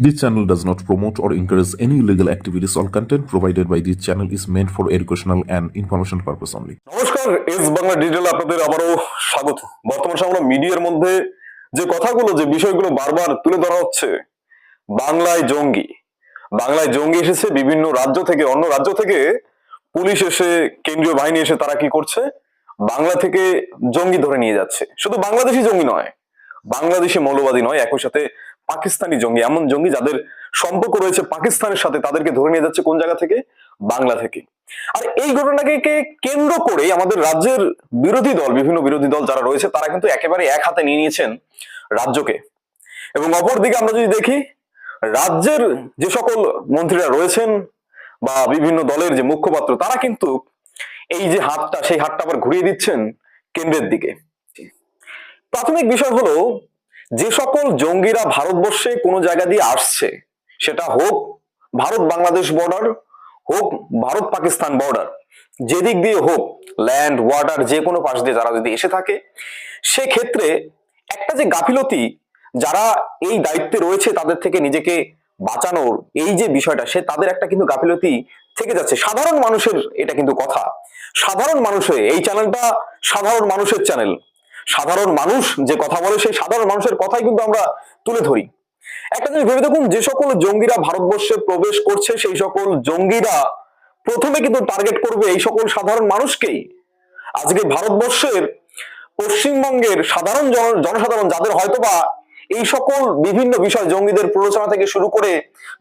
This channel does not promote or encourage any illegal activities. All content provided by this channel is meant for educational and information purpose only. নমস্কার, S Bangla digital আপনাদের আবারও স্বাগত। বর্তমান সময় মিডিয়ার মধ্যে যে কথাগুলো যে বিষয়গুলো বারবার তুলে ধরা হচ্ছে, বাংলায় জঙ্গি এসেছে বিভিন্ন রাজ্য থেকে, অন্য রাজ্য থেকে পুলিশ এসে, কেন্দ্রীয় বাহিনী এসে তারা কি করছে, বাংলা থেকে জঙ্গি ধরে নিয়ে যাচ্ছে। শুধু বাংলাদেশি জঙ্গি নয়, বাংলাদেশি মৌলবাদী নয়, একই সাথে পাকিস্তানি জঙ্গি, এমন জঙ্গি যাদের সম্পর্ক রয়েছে পাকিস্তানের সাথে, তাদেরকে ধরে নিয়ে যাচ্ছে কোন জায়গা থেকে? বাংলা থেকে। আর এই ঘটনাকে কেন্দ্র করে আমাদের রাজ্যের বিভিন্ন বিরোধী দল যারা রয়েছে তারা কিন্তু একেবারে এক হাতে নিয়ে নিয়েছেন রাজ্যকে। এবং অপরদিকে আমরা যদি দেখি, রাজ্যের যে সকল মন্ত্রীরা রয়েছেন বা বিভিন্ন দলের যে মুখপাত্র, তারা কিন্তু এই যে হাতটা, সেই হাতটা আবার ঘুরিয়ে দিচ্ছেন কেন্দ্রের দিকে। প্রাথমিক বিষয় হলো, যে সকল জঙ্গিরা ভারতবর্ষে কোনো জায়গা দিয়ে আসছে, সেটা হোক ভারত বাংলাদেশ বর্ডার, হোক ভারত পাকিস্তান বর্ডার, যেদিক দিয়ে হোক, ল্যান্ড ওয়াটার যে কোনো পাশ দিয়ে যারা যদি এসে থাকে, সেক্ষেত্রে একটা যে গাফিলতি, যারা এই দায়িত্বে রয়েছে তাদের থেকে নিজেকে বাঁচানোর এই যে বিষয়টা, সে তাদের একটা কিন্তু গাফিলতি থেকে যাচ্ছে। সাধারণ মানুষের এটা কিন্তু কথা, সাধারণ মানুষের এই চ্যানেলটা সাধারণ মানুষের চ্যানেল, সাধারণ মানুষ যে কথা বলে সেই সাধারণ মানুষের কথাই কিন্তু আমরা তুলে ধরি। একটা জিনিস ভেবে দেখুন, যে সকল জঙ্গিরা ভারতবর্ষে প্রবেশ করছে, সেই সকল জঙ্গিরা প্রথমে কিন্তু টার্গেট করবে এই সকল সাধারণ মানুষকেই। আজকে ভারতবর্ষের পশ্চিমবঙ্গের সাধারণ জনসাধারণ, যাদের হয়তোবা এই সকল বিভিন্ন বিষয়, জঙ্গিদের প্ররোচনা থেকে শুরু করে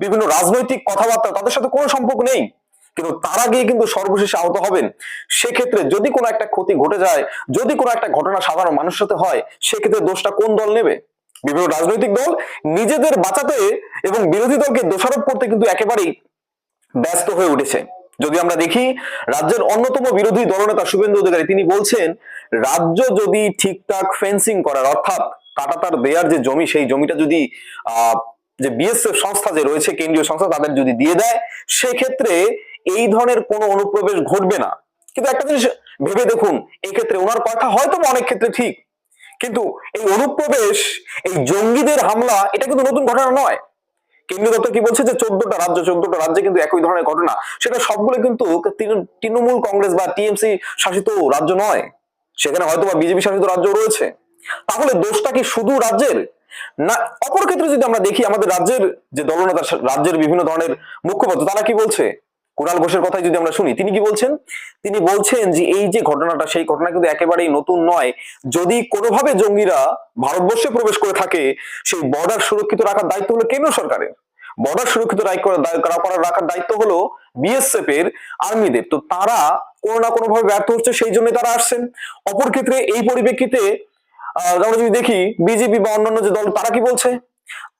বিভিন্ন রাজনৈতিক কথাবার্তা, তাদের সাথে কোনো সম্পর্ক নেই, কিন্তু তারা গিয়ে কিন্তু সর্বশেষে আহত হবেন। সেক্ষেত্রে যদি কোনো একটা ক্ষতি ঘটে যায়, যদি কোনো একটা ঘটনা সাধারণ মানুষের সাথে হয়, সেক্ষেত্রে দোষটা কোন দল নেবে? বিভিন্ন রাজনৈতিক দল নিজেদের বাঁচাতে এবং বিরোধী দলকে দোষারোপ করতে কিন্তু একেবারেই ব্যস্ত হয়ে উঠেছে। যদি আমরা দেখি, রাজ্যের অন্যতম বিরোধী দলনেতা শুভেন্দু অধিকারী তিনি বলছেন, রাজ্য যদি ঠিকঠাক ফেন্সিং করার, অর্থাৎ কাঁটাতার দেয়ার যে জমি, সেই জমিটা যদি যে বিএসএফ সংস্থা যে রয়েছে, কেন্দ্রীয় সংস্থা, তাদের যদি দিয়ে দেয়, সেক্ষেত্রে এই ধরনের কোনো অনুপ্রবেশ ঘটবে না। কিন্তু একটা জিনিস ভেবে দেখুন, এই ক্ষেত্রে ওনার কথা হয়তো অনেক ক্ষেত্রে ঠিক, কিন্তু এই অনুপ্রবেশ, এই জঙ্গিদের হামলা, এটা কিন্তু নতুন ঘটনা নয়। কেন্দ্রীয় দপ্তর কি বলছে যে 14টা রাজ্যে কিন্তু একই ধরনের ঘটনা। সেটা সবগুলো কিন্তু তৃণমূল কংগ্রেস বা টিএমসি শাসিত রাজ্য নয়, সেখানে হয়তো বা বিজেপি শাসিত রাজ্য রয়েছে। তাহলে দোষটা কি শুধু রাজ্যের না? অপর ক্ষেত্রে যদি আমরা দেখি, আমাদের রাজ্যের যে দলনেতা, রাজ্যের বিভিন্ন ধরনের মুখপাত্র, তারা কি বলছে? কুণাল ঘোষের কথাই যদি আমরা শুনি, তিনি কি বলছেন? তিনি বলছেন যে এই যে ঘটনাটা, সেই ঘটনা কিন্তু একেবারেই নতুন নয়। যদি কোনোভাবে জঙ্গিরা ভারতবর্ষে প্রবেশ করে থাকে, সেই বর্ডার সুরক্ষিত রাখার দায়িত্ব হলো কেন্দ্র সরকারের। বর্ডার সুরক্ষিত রাখার দায়িত্ব হলো বিএসএফ এর, আর্মিদের। তো তারা কোনো না কোনো ভাবে ব্যর্থ হচ্ছে, সেই জন্য তারা আসছেন। অপর ক্ষেত্রে এই পরিপ্রেক্ষিতে আমরা যদি দেখি, বিজেপি বা অন্যান্য যে দল, তারা কি বলছে?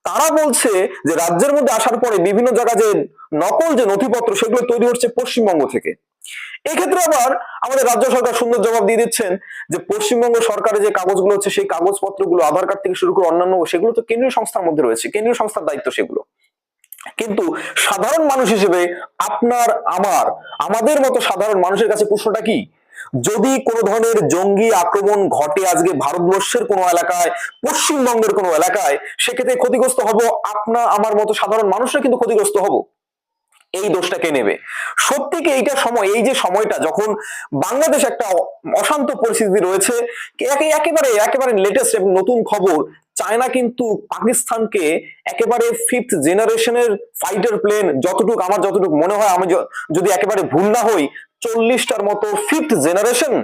তারা বলছে যে রাজ্যের মধ্যে আসার পরে বিভিন্ন জায়গায় যে নকল যে নথিপত্র, সেগুলো তৈরি হচ্ছে পশ্চিমবঙ্গ থেকে। এক্ষেত্রে আবার আমাদের রাজ্য সরকার সুন্দর জবাব দিয়ে দিচ্ছেন যে পশ্চিমবঙ্গ সরকারের যে কাগজগুলো হচ্ছে, সেই কাগজপত্রগুলো, আধার কার্ড থেকে শুরু করে অন্যান্য, সেগুলো তো কেন্দ্রীয় সংস্থার মধ্যে রয়েছে, কেন্দ্রীয় সংস্থার দায়িত্ব সেগুলো। কিন্তু সাধারণ মানুষ হিসেবে আপনার, আমাদের মতো সাধারণ মানুষের কাছে প্রশ্নটা কি? যদি কোনো ধরনের জঙ্গি আক্রমণ ঘটে আজকে ভারতবর্ষের কোনো এলাকায়, পশ্চিমবঙ্গের কোনো এলাকায়, সেক্ষেত্রে ক্ষতিগ্রস্ত হব আপনার আমার মতো সাধারণ মানুষরা, কিন্তু ক্ষতিগ্রস্ত হব। এই দোষটা কে নেবে? সত্যি কি এইটা সময়, এই যে সময়টা যখন বাংলাদেশ একটা অশান্ত পরিস্থিতি রয়েছে, একেবারে লেটেস্ট এবং নতুন খবর, চায়না কিন্তু পাকিস্তানকে একেবারে 5th জেনারেশনের ফাইটার প্লেন, যতটুকু মনে হয়, আমি যদি একেবারে ভুল না হই, 40টার মতো 5th জেনারেশন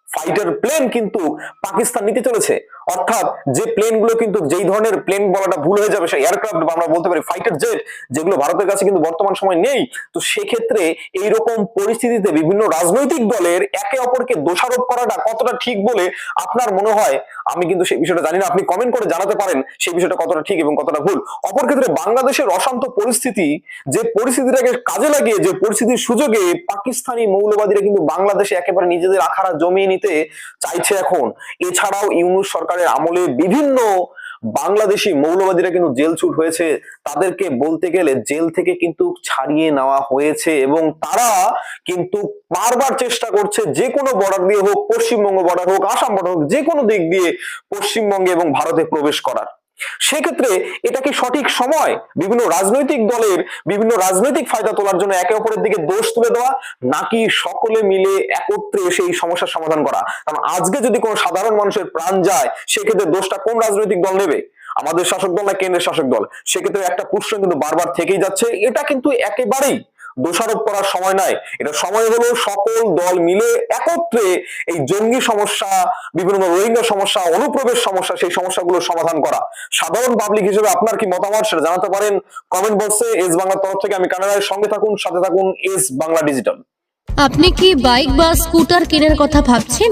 ফাইটার প্লেন কিন্তু পাকিস্তান নিতে চলেছে। অর্থাৎ যে প্লেনগুলো কিন্তু, যেই ধরনের প্লেন বলাটা ভুল হয়ে যাবে, সেই এয়ারক্রাফট বা আমরা বলতে পারি ফাইটার জেট, যেগুলো ভারতের কাছে কিন্তু বর্তমান সময় নেই। তো সেক্ষেত্রে এইরকম পরিস্থিতিতে বিভিন্ন রাজনৈতিক দলের একে অপরকে দোষারোপ করাটা কতটা ঠিক বলে আপনার মনে হয়? আমি কিন্তু সেই বিষয়টা জানি না, আপনি কমেন্ট করে জানাতে পারেন সেই বিষয়টা কতটা ঠিক এবং কতটা ভুল। অপর ক্ষেত্রে বাংলাদেশের অশান্ত পরিস্থিতি, যে পরিস্থিতিটাকে কাজে লাগিয়ে, যে পরিস্থিতির সুযোগে পাকিস্তানি মৌলবাদীরা কিন্তু বাংলাদেশে একেবারে নিজেদের আখাড়া জমিয়ে নিতে চাইছে এখন। এছাড়াও ইউনূস সরকারের আমলে বিভিন্ন বাংলাদেশি মৌলবাদীরা কিন্তু জেল ছুট হয়েছে, তাদেরকে বলতে গেলে জেল থেকে কিন্তু ছাড়িয়ে নেওয়া হয়েছে, এবং তারা কিন্তু বারবার চেষ্টা করছে যে কোনো বর্ডার দিয়ে হোক, পশ্চিমবঙ্গ বর্ডার হোক, আসাম বর্ডার হোক, যে কোনো দিক দিয়ে পশ্চিমবঙ্গে এবং ভারতে প্রবেশ করার। সেক্ষেত্রে এটা কি সঠিক সময় বিভিন্ন রাজনৈতিক দলের বিভিন্ন রাজনৈতিক ফায়দা তোলার জন্য একে অপরের দিকে দোষ তুলে দেওয়া, নাকি সকলে মিলে একত্রে এসে এই সমস্যার সমাধান করা? কারণ আজকে যদি কোনো সাধারণ মানুষের প্রাণ যায়, সেক্ষেত্রে দোষটা কোন রাজনৈতিক দল নেবে? আমাদের শাসক দল না কেন্দ্রের শাসক দল? সেক্ষেত্রে একটা প্রশ্ন কিন্তু বারবার থেকেই যাচ্ছে। এটা কিন্তু একেবারেই দোষারোপ করার সময় নয়, এটা সময় হলো সকল দল মিলে একত্রে এই জঙ্গি সমস্যা, বিভিন্ন রোহিঙ্গা সমস্যা, অনুপ্রবেশ সমস্যা, সেই সমস্যাগুলোর সমাধান করা। সাধারণ পাবলিক হিসেবে আপনার কি মতামত সেটা জানাতে পারেন কমেন্ট বক্সে। এস বাংলার তরফ থেকে আমি কানাডার সঙ্গে থাকুন, সাথে থাকুন এস বাংলা ডিজিটাল। আপনি কি বাইক বা স্কুটার কেনার কথা ভাবছেন?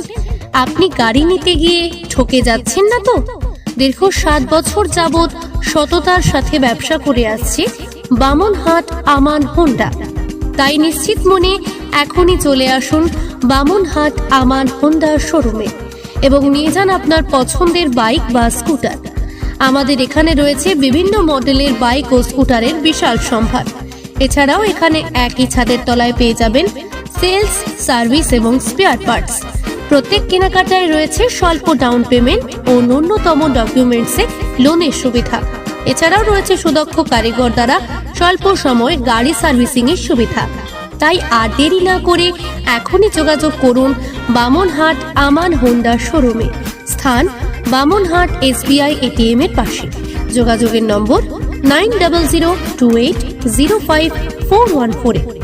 আপনি গাড়ি নিতে গিয়ে ঠকে যাচ্ছেন না তো? দীর্ঘ 7 বছর যাবৎ সততার সাথে ব্যবসা করে আসছে বামনহাট আমান হোন্ডা। তাই নিশ্চিত মনে এখনই চলে আসুন বামনহাট আমান হোন্ডা শোরুমে এবং নিয়ে যান আপনার পছন্দের বাইক বা স্কুটার। আমাদের এখানে রয়েছে বিভিন্ন মডেলের বাইক ও স্কুটারের বিশাল সম্ভার। এছাড়াও এখানে একই ছাদের তলায় পেয়ে যাবেন সেলস, সার্ভিস এবং স্পেয়ার পার্টস। প্রত্যেক কেনাকাটায় রয়েছে স্বল্প ডাউন পেমেন্ট ও ন্যূনতম ডকুমেন্টসে লোনের সুবিধা। এছাড়াও রয়েছে সুদক্ষ কারিগর দ্বারা স্বল্প সময়ে গাড়ি সার্ভিসিং এর সুবিধা। তাই আর দেরি না করে এখনই যোগাযোগ করুন বামনহাট আমান হোন্ডা শোরুমে। স্থান বামনহাট SBI ATM এর পাশে। যোগাযোগের নম্বর 9002805414।